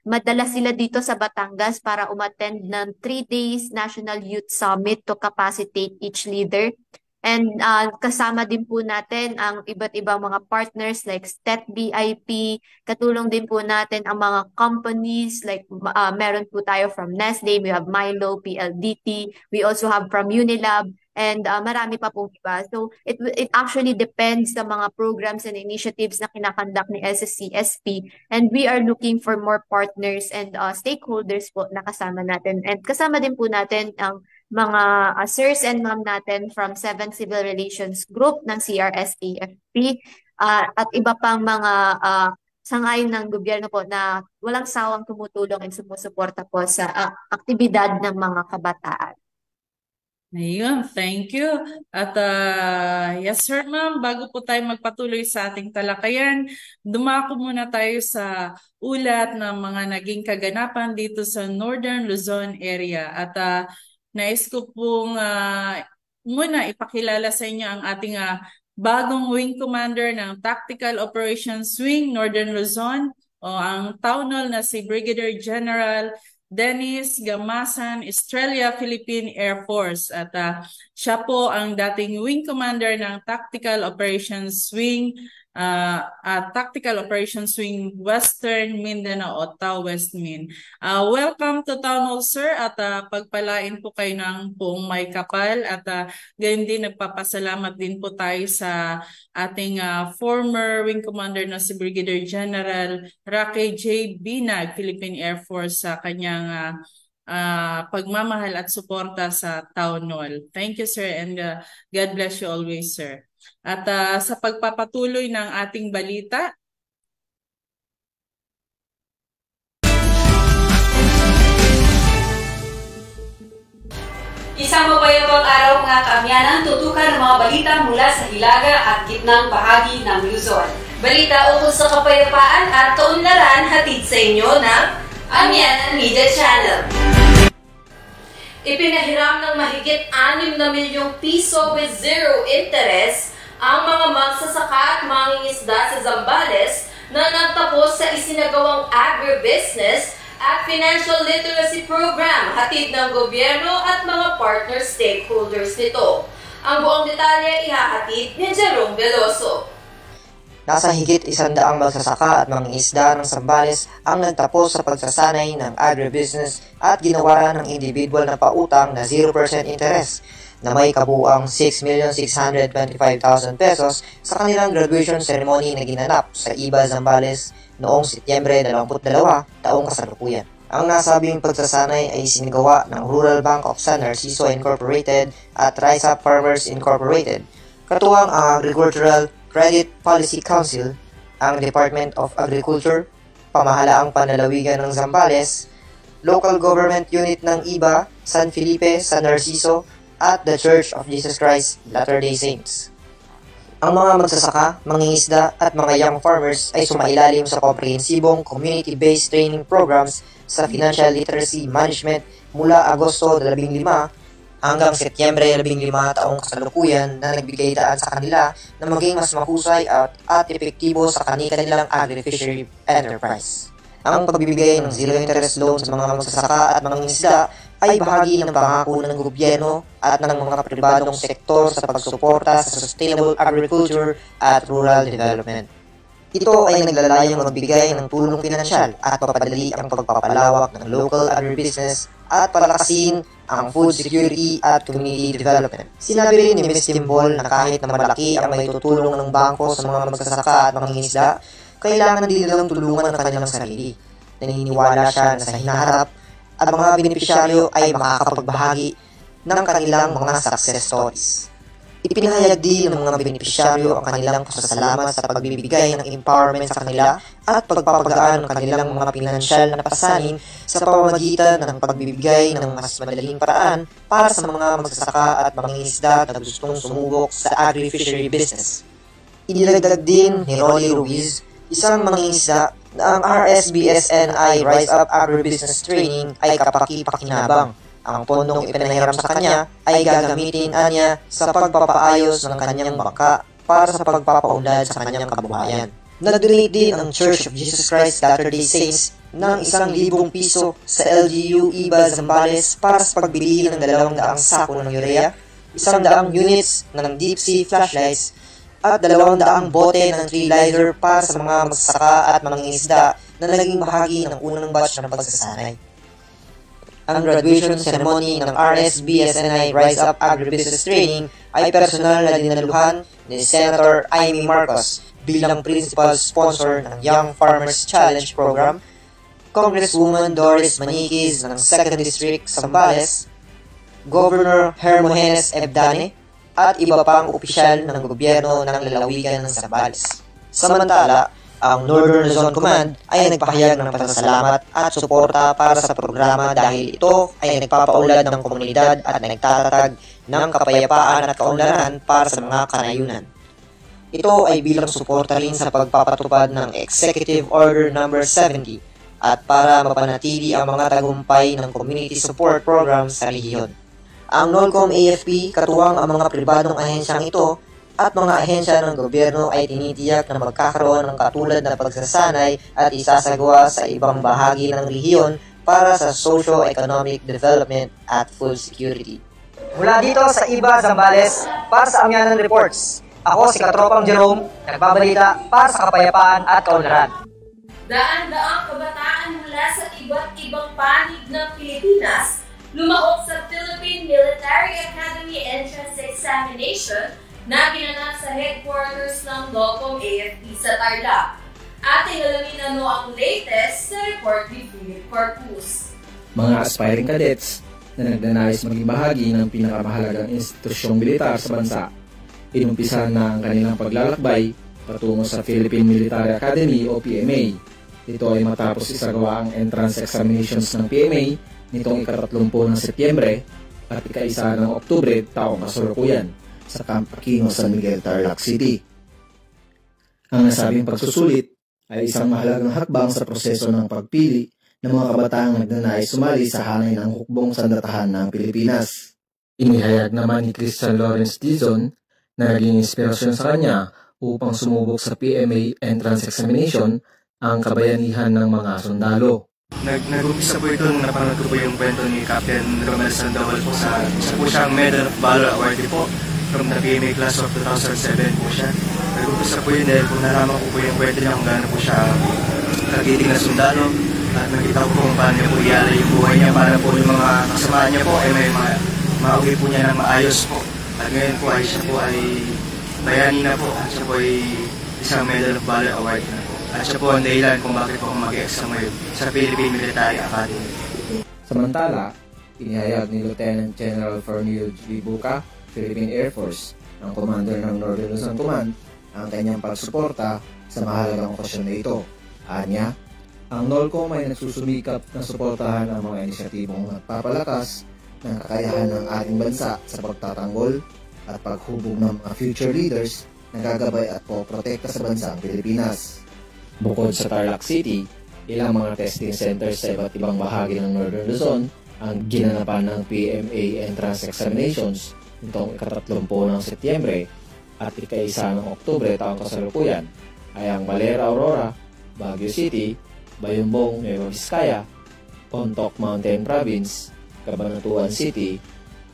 madala sila dito sa Batangas para umattend ng 3 days National Youth Summit to capacitate each leader. And kasama din po natin ang iba't ibang mga partners like STEP BIP. Katulong din po natin ang mga companies like meron po tayo from Nestle, we have Milo, PLDT, we also have from Unilab, and marami pa pong iba. So it actually depends sa mga programs and initiatives na kinakandak ni SSCSP, and we are looking for more partners and stakeholders po na kasama natin. And kasama din po natin ang mga sirs and ma'am natin from 7 Civil Relations Group ng CRS-AFP at iba pang mga sangayon ng gobyerno po na walang sawang tumutulong at sumusuporta po sa aktibidad ng mga kabataan. Ayun, thank you. At yes sir ma'am, bago po tayo magpatuloy sa ating talakayan, dumako muna tayo sa ulat ng mga naging kaganapan dito sa Northern Luzon area. At nais ko pong muna ipakilala sa inyo ang ating bagong wing commander ng Tactical Operations Wing Northern Luzon o ang Taunol na si Brigadier General Dennis Gamasan, Estrella Philippine Air Force. At siya po ang dating wing commander ng Tactical Operations Wing Tactical Operations Wing Western Mindanao o TAW West Min. Welcome to Town Hall sir at pagpalain po kayo ng buong may kapal at gayon din nagpapasalamat din po tayo sa ating former wing commander na si Brigadier General Roque J. Binag, Philippine Air Force sa kanyang pagmamahal at suporta sa Town Hall. Thank you sir and God bless you always sir. At sa pagpapatuloy ng ating balita, isang mapayapang araw mga kaamyanan, tutukan ng mga balita mula sa hilaga at gitnang bahagi ng Luzon. Balita ukol sa kapayapaan at kaunlaran hatid sa inyo ng Amyanan Media Channel. Ipinahiram ng mahigit 6 na milyong piso with zero interest ang mga magsasaka at mangingisda sa Zambales na nagtapos sa isinagawang agribusiness at financial literacy program hatid ng gobyerno at mga partner stakeholders nito. Ang buong detalye ihahatid ni Jerome Veloso. Nasa higit 100 magsasaka at mangingisda ng Zambales ang nagtapos sa pagsasanay ng agribusiness at ginawaran ng individual na pautang na 0% interest na may kabuuang 6,625,000 pesos sa kanilang graduation ceremony na ginanap sa IBA Zambales noong Setyembre 22, taong kasalukuyan. Ang nasabing pagsasanay ay sinagawa ng Rural Bank of San Narciso Incorporated at Rise Up Farmers Incorporated, katuwang ang Agricultural Credit Policy Council, ang Department of Agriculture, Pamahalaang Panlalawigan ng Zambales, Local Government Unit ng IBA, San Felipe, San Narciso, at The Church of Jesus Christ Latter-day Saints. Ang mga magsasaka, mangingisda at mga young farmers ay sumailalim sa komprehensibong community-based training programs sa Financial Literacy Management mula Agosto 15 hanggang Setyembre 15 taong kasalukuyan na nagbigay daan sa kanila na maging mas mahusay at epektibo sa kanilang agri-fishery enterprise. Ang pagbibigay ng zero interest loan sa mga magsasaka at mangingisda ay bahagi ng pangako ng gobyerno at ng mga pribadong sektor sa pagsuporta sa sustainable agriculture at rural development. Ito ay naglalayong magbigay ng tulong pinansyal at papadali ang pagpapalawak ng local agribusiness at palakasin ang food security at community development. Sinabi rin ni Ms. Timbol na kahit na malaki ang may tutulong ng bangko sa mga magsasaka at mangingisda, kailangan din nilang tulungan ang kanilang sarili. Naniniwala siya na sa hinaharap at mga benepisyaryo ay makakapagbahagi ng kanilang mga success stories. Ipinahayag din ng mga benepisyaryo ang kanilang pasasalamat sa pagbibigay ng empowerment sa kanila at pagpapagaan ng kanilang mga pinansyal na pasanin sa pamamagitan ng pagbibigay ng mas madaling paraan para sa mga magsasaka at mangingisda na gustong sumubok sa agri-fishery business. Idinagdag din ni Rolly Ruiz, isang mangingisda, na ang RSBSNI Rise Up Agribusiness Training ay kapaki-pakinabang. Ang pondong ipinahiram sa kanya ay gagamitin niya sa pagpapaayos ng kanyang bangka para sa pagpapaunlad sa kanyang kabuhayan. Nag-donate din ang Church of Jesus Christ Latter-day Saints ng 1,000 piso sa LGU IBA Zambales para sa pagbili ng 200 sako ng urea 100 units ng deep sea flashlights, at 200 bote ng tree-lighter para sa mga magsasaka at mangingisda na naging bahagi ng unang batch ng pagsasanay. Ang graduation ceremony ng RSBSNI Rise Up Agribusiness Training ay personal na dinaluhan ni Senator Amy Marcos bilang principal sponsor ng Young Farmers Challenge Program, Congresswoman Doris Maniquis ng 2nd District, Zambales, Governor Hermogenes Ebdane, at iba pang opisyal ng gobyerno ng lalawigan ng Zambales. Samantala, ang Northern Luzon Command ay nagpahayag ng pasasalamat at suporta para sa programa dahil ito ay nagpapaunlad ng komunidad at nagtatatag ng kapayapaan at kaunlaran para sa mga kanayunan. Ito ay bilang suporta rin sa pagpapatupad ng Executive Order No. 70 at para mapanatili ang mga tagumpay ng Community Support Program sa rehiyon. Ang NOLCOM AFP katuwang ang mga pribadong ahensyang ito at mga ahensya ng gobyerno ay tinitiyak na magkakaroon ng katulad na pagsasanay at isasagawa sa ibang bahagi ng rehiyon para sa socio-economic development at food security. Mula dito sa IBA Zambales, para sa Amyanan Reports, ako si Katropang Jerome, nagbabalita para sa kapayapaan at kaunlaran. Daan-daang kabataan mula sa iba't ibang panig ng Pilipinas lumahok sa Philippine Military Academy Entrance Examination na ginanap sa headquarters ng NOLCOM AFP sa Tarlac. Ating alamin ano ang latest sa report ni Philip Corpus. Mga aspiring cadets na nagnanais maging bahagi ng pinakamahalagang institusyong militar sa bansa, inumpisahan na ang kanilang paglalakbay patungo sa Philippine Military Academy o PMA. Ito ay matapos isagawa ang entrance examinations ng PMA nitong ika-30 ng Setyembre at ika-1 ng Oktubre taong kasalukuyan sa Camp Aquino, San Miguel, Tarlac City. Ang nasabing pagsusulit ay isang mahalagang hakbang sa proseso ng pagpili ng mga kabataang nagnanais sumali sa hanay ng hukbong sandatahan ng Pilipinas. Inihayag naman ni Christian Lawrence Dizon na naging inspirasyon sa kanya upang sumubok sa PMA entrance examination ang kabayanihan ng mga sundalo. Nag-umpisa po ito nung napanood ko po yung kwento ni Captain Romel Sandoval po sa po siyang Medal of Valor Award po from the PMA class of 2007 po siya. Nag-umpisa po yun dahil kung nalaman ko po yung kwento niya kung gaano po siya kagiting na sundalo at nakita ko kung paano niya po ialay yung buhay niya para po yung mga kasamaan niya po ay may mauwi po niya na maayos po. At ngayon po ay siya po ay bayani na po at siya po ay isang Medal of Valor Award na po. At siya po ang dahilan kung bakit po ako mag-exam ngayon sa Philippine Military Academy. Samantala, inihayag ni Lieutenant General Fernil G. Buca, Philippine Air Force, ang commander ng Northern Luzon Command, ang kanyang pagsuporta sa mahalagang okasyon na ito. Anya, ang NOLCOM ay nagsusumikap na suportahan ang mga inisyatibong nagpapalakas ng kakayahan ng ating bansa sa pagtatanggol at paghubog ng mga future leaders na gagabay at poprotekta sa bansang Pilipinas. Bukod sa Tarlac City, ilang mga testing centers sa iba't ibang bahagi ng Northern Luzon ang ginanapan ng PMA entrance examinations nitong ika-30 ng Setyembre at ika-1 ng Oktubre taong kasalukuyan ay ang Valera Aurora, Baguio City, Bayumbong, Nueva Vizcaya, Pontoc Mountain Province, Cabanatuan City,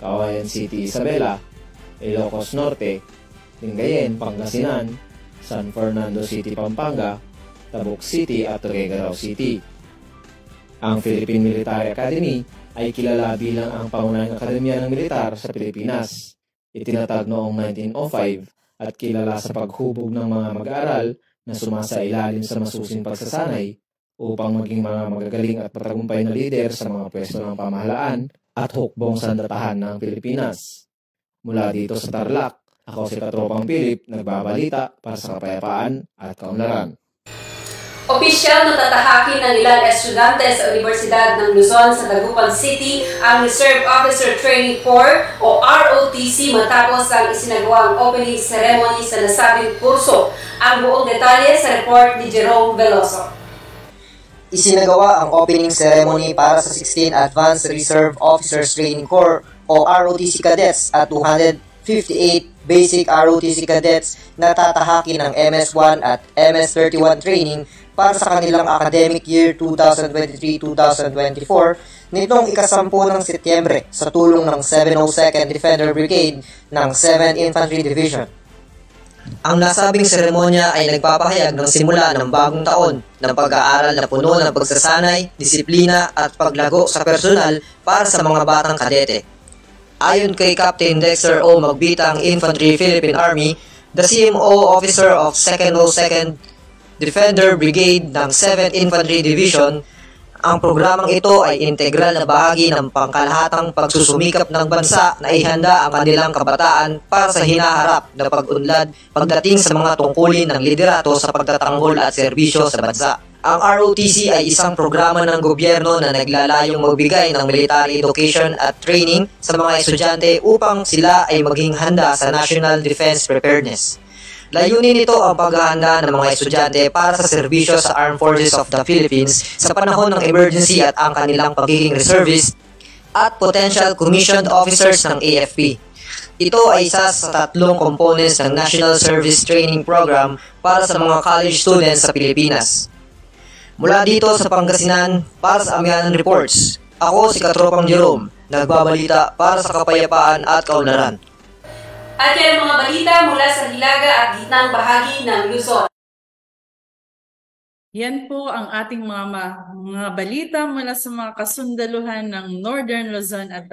Cauayan City, Isabela, Ilocos Norte, Lingayen, Pangasinan, San Fernando City, Pampanga, Tabuk City at Tuguegarao City. Ang Philippine Military Academy ay kilala bilang ang pangunahing akademya ng militar sa Pilipinas. Itinatag noong 1905 at kilala sa paghubog ng mga mag-aaral na sumasailalim sa masusing pagsasanay upang maging mga magagaling at matagumpay na lider sa mga pwesto ng pamahalaan at hukbong sandatahan ng Pilipinas. Mula dito sa Tarlac, ako si Katropang Philip, nagbabalita para sa kapayapaan at kaunlaran. Opisyal na tatahakin ng ilang estudyante sa Universidad ng Luzon sa Dagupan City ang Reserve Officer Training Corps o ROTC matapos ang isinagawang opening ceremony sa nasabing kurso. Ang buong detalye sa report ni Jerome Veloso. Isinagawa ang opening ceremony para sa 16 Advanced Reserve Officers Training Corps o ROTC cadets at 258 basic ROTC cadets na tatahakin ng MS-1 at MS-31 training para sa kanilang academic year 2023-2024 nitong ika-10 ng Setyembre sa tulong ng 702nd Defender Brigade ng 7th Infantry Division. Ang nasabing seremonya ay nagpapahayag ng simula ng bagong taon ng pag-aaral na puno ng pagsasanay, disiplina at paglago sa personal para sa mga batang kadete. Ayon kay Captain Dexter O. Magbitang, Infantry Philippine Army, the CMO officer of 202nd Defender Brigade ng 7th Infantry Division, ang programang ito ay integral na bahagi ng pangkalahatang pagsusumikap ng bansa na ihanda ang kanilang kabataan para sa hinaharap na pag-unlad pagdating sa mga tungkulin ng liderato sa pagtatanggol at serbisyo sa bansa. Ang ROTC ay isang programa ng gobyerno na naglalayong magbigay ng military education at training sa mga estudyante upang sila ay maging handa sa National Defense Preparedness. Layunin nito ang paghahanda ng mga estudyante para sa serbisyo sa Armed Forces of the Philippines sa panahon ng emergency at ang kanilang pagiging reservist at potential commissioned officers ng AFP. Ito ay isa sa 3 components ng National Service Training Program para sa mga college students sa Pilipinas. Mula dito sa Pangasinan, para sa Amianan Reports, ako si Katropang Jerome, nagbabalita para sa kapayapaan at kaunlaran. At yan ang mga balita mula sa hilaga at gitnang bahagi ng Luzon. Yan po ang ating mga balita mula sa mga kasundaluhan ng Northern Luzon at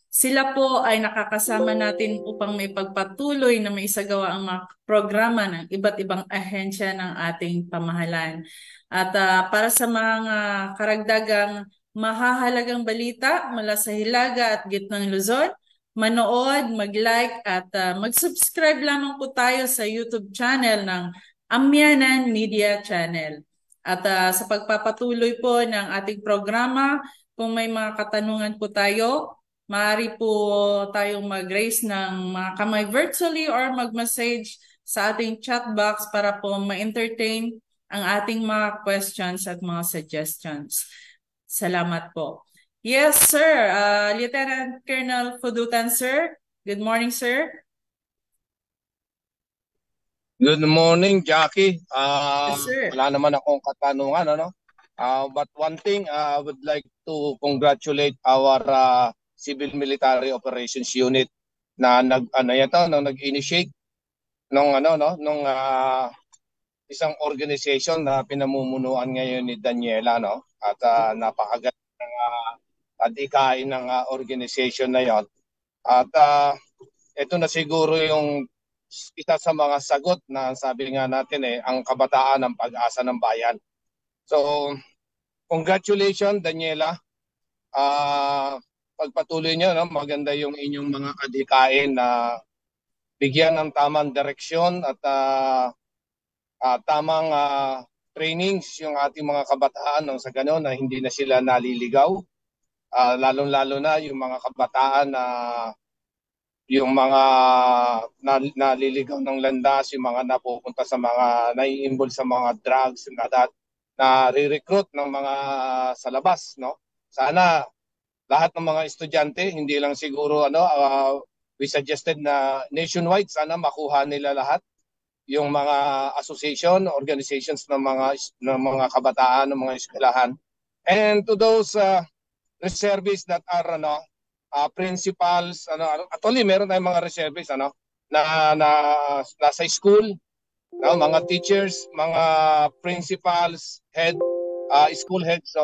sila po ay nakakasama natin upang may pagpatuloy na maisagawa ang mga programa ng iba't ibang ahensya ng ating pamahalaan. At para sa mga karagdagang mahahalagang balita mula sa hilaga at gitnang Luzon, manood, mag-like at mag-subscribe lamang po tayo sa YouTube channel ng Amianan Media Channel. At sa pagpapatuloy po ng ating programa, kung may mga katanungan po tayo, maaari po tayong mag-raise ng mga kamay virtually or mag-message sa ating chat box para po ma-entertain ang ating mga questions at mga suggestions. Salamat po. Yes, sir. Lieutenant Colonel Fudutan, sir. Good morning, sir. Good morning, Jackie. Yes, sir. Wala naman akong katanungan, ano? But one thing, I would like to congratulate our Civil Military Operations Unit na nag-initiate nung isang organization na pinamumunuan ngayon ni Daniela, no? At napakaganda ng adikain ng organization na yon. At ito na siguro yung isa sa mga sagot na sabi nga natin ang kabataan ng pag-asa ng bayan. So, congratulations Daniela. Pagpatuloy niyo, no? Maganda yung inyong mga adikain na bigyan ng tamang direksyon at tamang trainings yung ating mga kabataan nang sa gano'n na hindi na sila naliligaw. Lalong-lalo na yung mga kabataan na yung mga naliligaw ng landas, yung mga napupunta sa mga nai-involve sa mga drugs na re-recruit ng mga sa labas, no? Sana lahat ng mga estudyante, hindi lang siguro we suggested na nationwide, sana makuha nila lahat yung mga association, organizations ng mga kabataan, ng mga eskwelahan. And to those reservists that are principals, actually meron tayong mga reservists na nasa school, mga teachers, mga principals, school heads,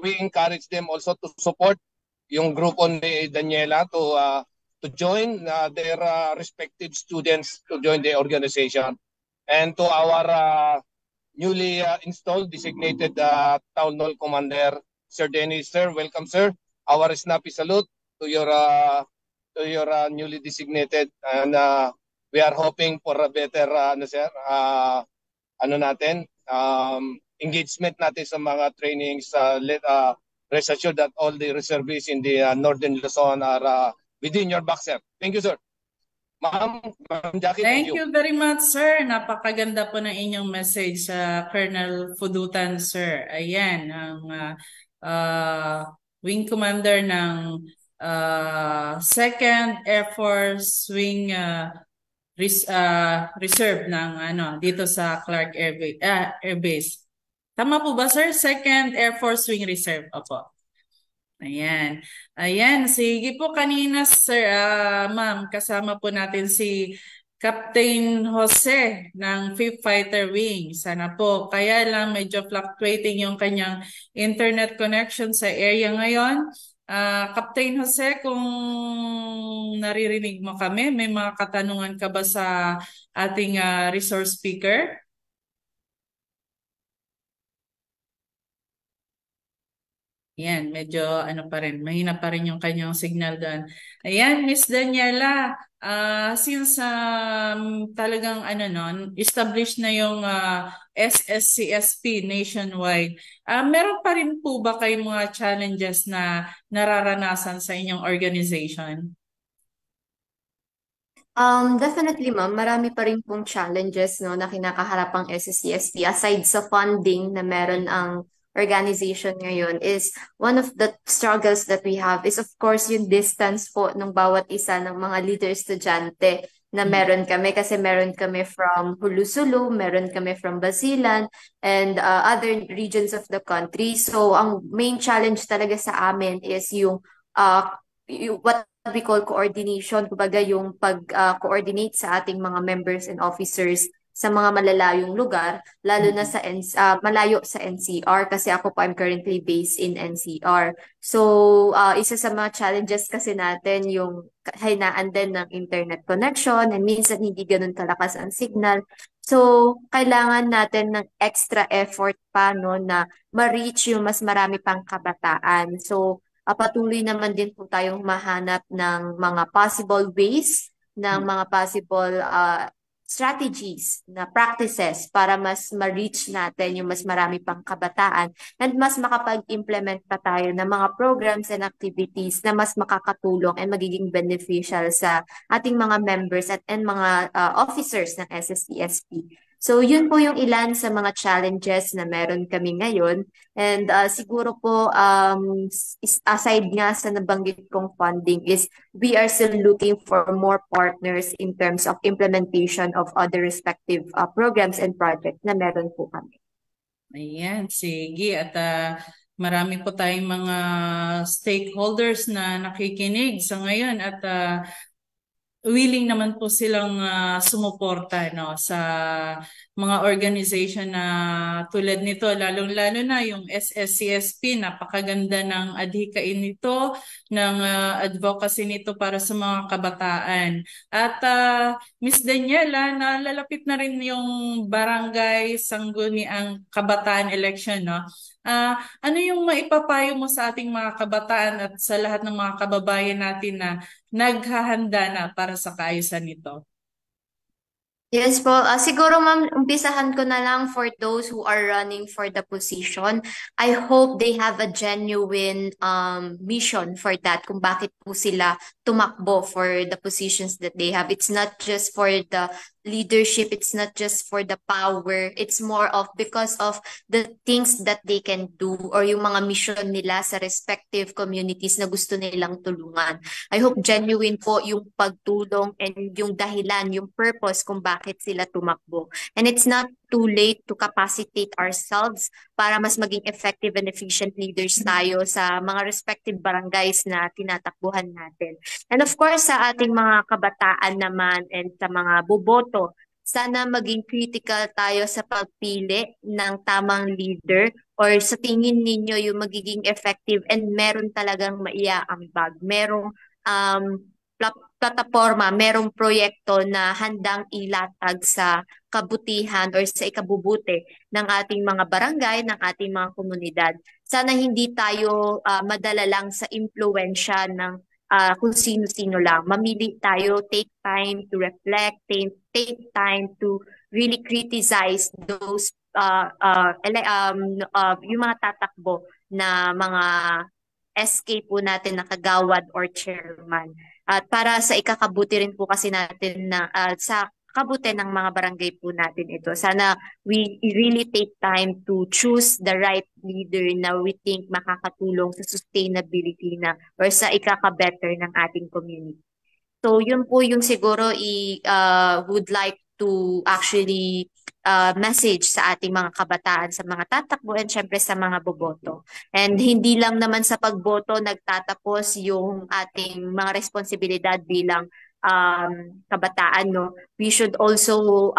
we encourage them also to support yung grupo ni Daniela to join their respective students to join the organization. And to our newly installed designated Town Hall Commander, Sir Dennis. Sir, welcome, sir. Our snappy salute to your newly designated, and we are hoping for a better engagement natin sa mga trainings. Rest assured that all the reservists in the Northern Luzon are within your back, sir. Thank you, sir. Ma'am Jackie, thank you very much, sir. Napakaganda po ng inyong message sa Colonel Fudutan, sir. Ayan, ang Wing Commander ng 2nd Air Force Wing reserve ng dito sa Clark Air Base. Tama po ba, sir? 2nd Air Force Wing Reserve. Opo. Ayan. Ayan. Sige po kanina, sir, ma'am, kasama po natin si Captain Jose ng 5th Fighter Wing. Sana po. Kaya lang medyo fluctuating yung kanyang internet connection sa area ngayon. Captain Jose, kung naririnig mo kami, may mga katanungan ka ba sa ating resource speaker? Yan, medyo pa rin, mahina pa rin yung kanyang signal doon. Ayan, Miss Daniela, since talagang established na yung SSCSP nationwide, meron pa rin po ba kayong mga challenges na nararanasan sa inyong organization? Definitely, ma'am. Marami pa rin pong challenges na kinakaharap ang SSCSP aside sa funding na meron ang organization ngayon. Is one of the struggles that we have is of course yung distance po ng bawat isa ng mga leader estudyante na meron kami, kasi meron kami from Hulusulu, meron kami from Basilan, and other regions of the country. So ang main challenge talaga sa amin is yung what we call coordination, kumbaga yung pag-coordinate sa ating mga members and officers sa mga malalayong lugar, lalo na sa malayo sa NCR, kasi ako po I'm currently based in NCR. So, isa sa mga challenges kasi natin yung kahinaan din ng internet connection, and minsan hindi ganun kalakas ang signal. So, kailangan natin ng extra effort pa na ma-reach yung mas marami pang kabataan. So, patuloy naman din po tayong mahanap ng mga possible ways, ng mga possible strategies na practices para mas ma-reach natin yung mas marami pang kabataan, and mas makapag-implement pa tayo ng mga programs and activities na mas makakatulong and magiging beneficial sa ating mga members and mga officers ng SSCSP. So, yun po yung ilan sa mga challenges na meron kami ngayon. And siguro po, aside nga sa nabanggit kong funding, is we are still looking for more partners in terms of implementation of other respective programs and projects na meron po kami. Ayan, sige. At marami po tayong mga stakeholders na nakikinig sa ngayon, at willing naman po silang sumuporta sa mga organization na tulad nito, lalong-lalo na yung SSCSP. Napakaganda ng adhikain nito, ng advocacy nito para sa mga kabataan. At Miss Daniela, nalalapit na rin yung barangay sangguniang kabataan election, no? Ano yung maipapayo mo sa ating mga kabataan at sa lahat ng mga kababayan natin na naghahanda na para sa kaayusan nito? Yes po. Siguro ma'am, umpisahan ko na lang for those who are running for the position. I hope they have a genuine mission for that, kung bakit po sila tumakbo for the positions that they have. It's not just for the leadership, it's not just for the power, it's more of because of the things that they can do or yung mga mission nila sa respective communities na gusto nilang tulungan. I hope genuine po yung pagtulong and yung dahilan, yung purpose kung bakit sila tumakbo. And it's not too late to capacitate ourselves para mas maging effective and efficient leaders tayo sa mga respective barangays na tinatakbuhan natin. And of course, sa ating mga kabataan naman and sa mga boboto, sana maging critical tayo sa pagpili ng tamang leader, or sa tingin ninyo yung magiging effective and meron talagang maiaambag, merong plataforma, merong proyekto na handang ilatag sa kabutihan or sa ikabubuti ng ating mga barangay, ng ating mga komunidad. Sana hindi tayo madala lang sa impluensya ng kung sino-sino lang. Mamili tayo, take time to reflect, take time to really criticize those yung mga tatakbo na mga SK po natin na kagawad or chairman. At para sa ikakabuti rin po kasi natin na sa kabuti ng mga barangay po natin ito. Sana we really take time to choose the right leader na we think makakatulong sa sustainability na or sa ikaka-better ng ating community. So yun po yung siguro would like to actually message sa ating mga kabataan, sa mga tatakbo and syempre sa mga boboto. And hindi lang naman sa pagboto nagtatapos yung ating mga responsibilidad bilang kabataan, no? We should also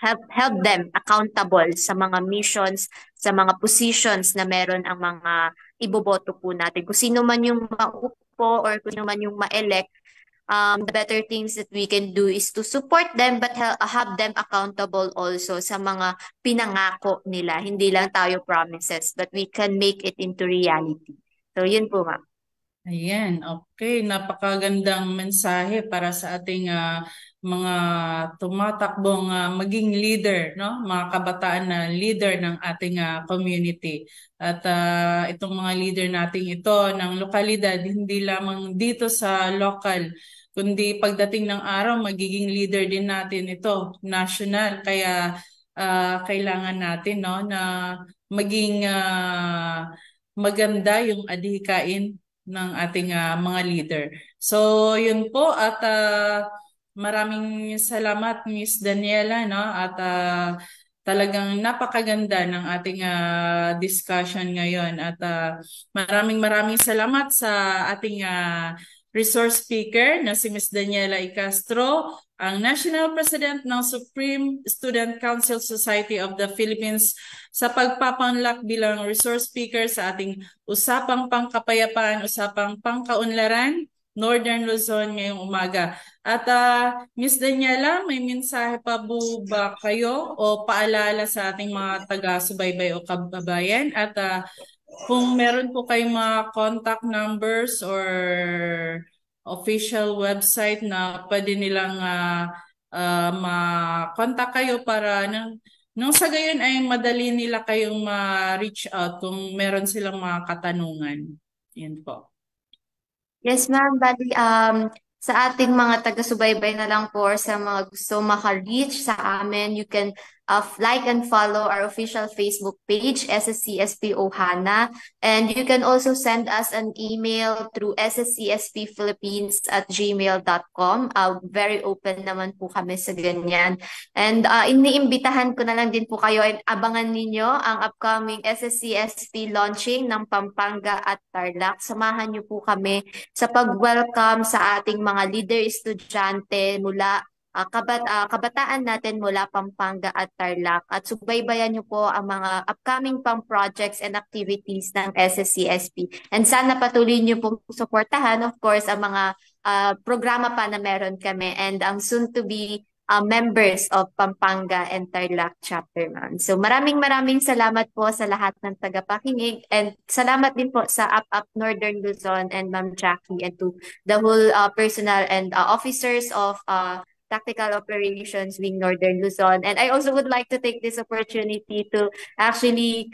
help them accountable sa mga missions, sa mga positions na meron ang mga iboboto po natin. Kung sino man yung maupo or kung sino man yung ma-elect, the better things that we can do is to support them but have them accountable also sa mga pinangako nila. Hindi lang tayo promises, but we can make it into reality. So yun po, ma'am. Ayan, okay. Napakagandang mensahe para sa ating mga tumatakbong maging leader, no? Mga kabataan na leader ng ating community. At itong mga leader nating ito ng lokalidad, hindi lamang dito sa local, kundi pagdating ng araw, magiging leader din natin ito, national. Kaya kailangan natin, no, na maging maganda yung adhikain ng ating mga leader. So, yun po at maraming salamat Miss Daniela, no? At talagang napakaganda ng ating discussion ngayon at maraming salamat sa ating resource speaker na si Miss Daniela E. Castro, ang National President ng Supreme Student Council Society of the Philippines sa pagpapanlak bilang resource speaker sa ating Usapang Pangkapayapaan, Usapang Pangkaunlaran, Northern Luzon ngayong umaga. At Ms. Daniela, may mensahe pa po ba kayo o paalala sa ating mga taga-subaybay o kababayan? At kung meron po kayong mga contact numbers or official website na pwede nilang ma-contact kayo para nung sa gayon ay madali nila kayong ma-reach out kung meron silang mga katanungan. Yan po. Yes, ma'am. Bali, sa ating mga taga-subaybay na lang po or sa mga gusto maka-reach sa amin, you can like and follow our official Facebook page, SSCSP Ohana. And you can also send us an email through sscspphilippines@gmail.com. Very open naman po kami sa ganyan. And iniimbitahan ko na lang din po kayo and abangan ninyo ang upcoming SSCSP launching ng Pampanga at Tarlac. Samahan niyo po kami sa pag-welcome sa ating mga leader estudyante mula kabataan natin mula Pampanga at Tarlac at subaybayan niyo po ang mga upcoming pang projects and activities ng SSCSP. And sana patuloy niyo po suportahan, of course, ang mga programa pa na meron kami and ang soon-to-be members of Pampanga and Tarlac chapter, ma'am. So maraming salamat po sa lahat ng tagapakinig and salamat din po sa UP Northern Luzon and Ma'am Jackie and to the whole personnel and officers of Tactical Operations Wing Northern Luzon. And I also would like to take this opportunity to actually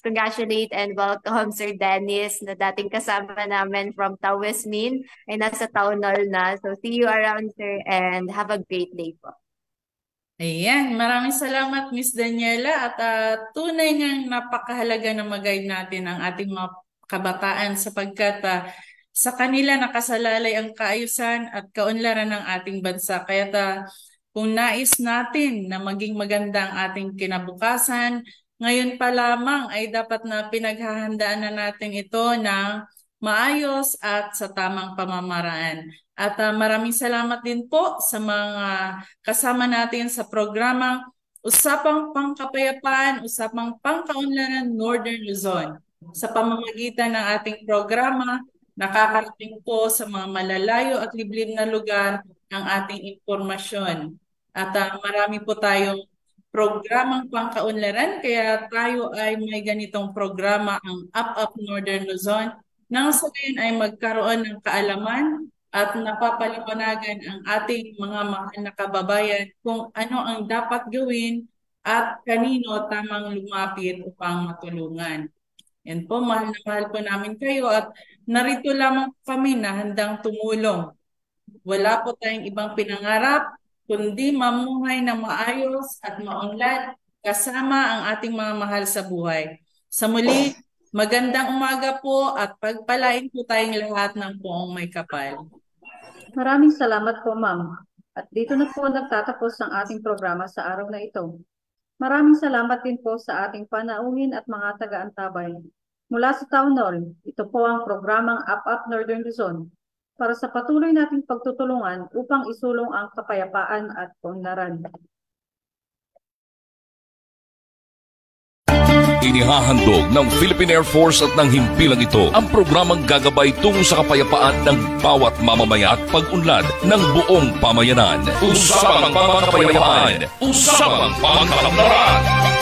congratulate and welcome Sir Dennis na dating kasama namin from Taos Min ay nasa Town Hall na. So see you around, sir, and have a great day po. Ayan, maraming salamat Miss Daniela at tunay nga napakahalaga na mag-guide natin ang ating mga kabataan sapagkat sa kanila nakasalalay ang kaayusan at kaunlaran ng ating bansa. Kaya kung nais natin na maging maganda ang ating kinabukasan, ngayon pa lamang ay dapat na pinaghahandaan na natin ito ng maayos at sa tamang pamamaraan. At maraming salamat din po sa mga kasama natin sa programang Usapang Pangkapayapaan, Usapang Pangkaunlaran, Northern Luzon. Sa pamamagitan ng ating programa, nakakarating po sa mga malalayo at liblib na lugar ang ating impormasyon. At marami po tayong programang pangkaunlaran, kaya tayo ay may ganitong programa ang UP Northern Luzon, nang sa gayon ay magkaroon ng kaalaman at napapaliwanagan ang ating mga mahal na kababayan kung ano ang dapat gawin at kanino tamang lumapit upang matulungan. Yan po, mahal na mahal po namin kayo at narito lamang kami na handang tumulong. Wala po tayong ibang pinangarap, kundi mamuhay na maayos at maunlad kasama ang ating mga mahal sa buhay. Sa muli, magandang umaga po at pagpalain po tayong lahat ng poong may kapal. Maraming salamat po, ma'am. At dito na po nagtatapos ang ating programa sa araw na ito. Maraming salamat din po sa ating panauhin at mga taga-antabay. Mula sa Town Hall, ito po ang programang Up Northern Luzon para sa patuloy nating pagtutulungan upang isulong ang kapayapaan at kaunlaran. Inihahandog ng Philippine Air Force at ng himpilang ito ang programang gagabay tungo sa kapayapaan ng bawat mamamaya at pag-unlad ng buong pamayanan. Usapang Pangkapayapaan, Usapang Pangkaunlaran.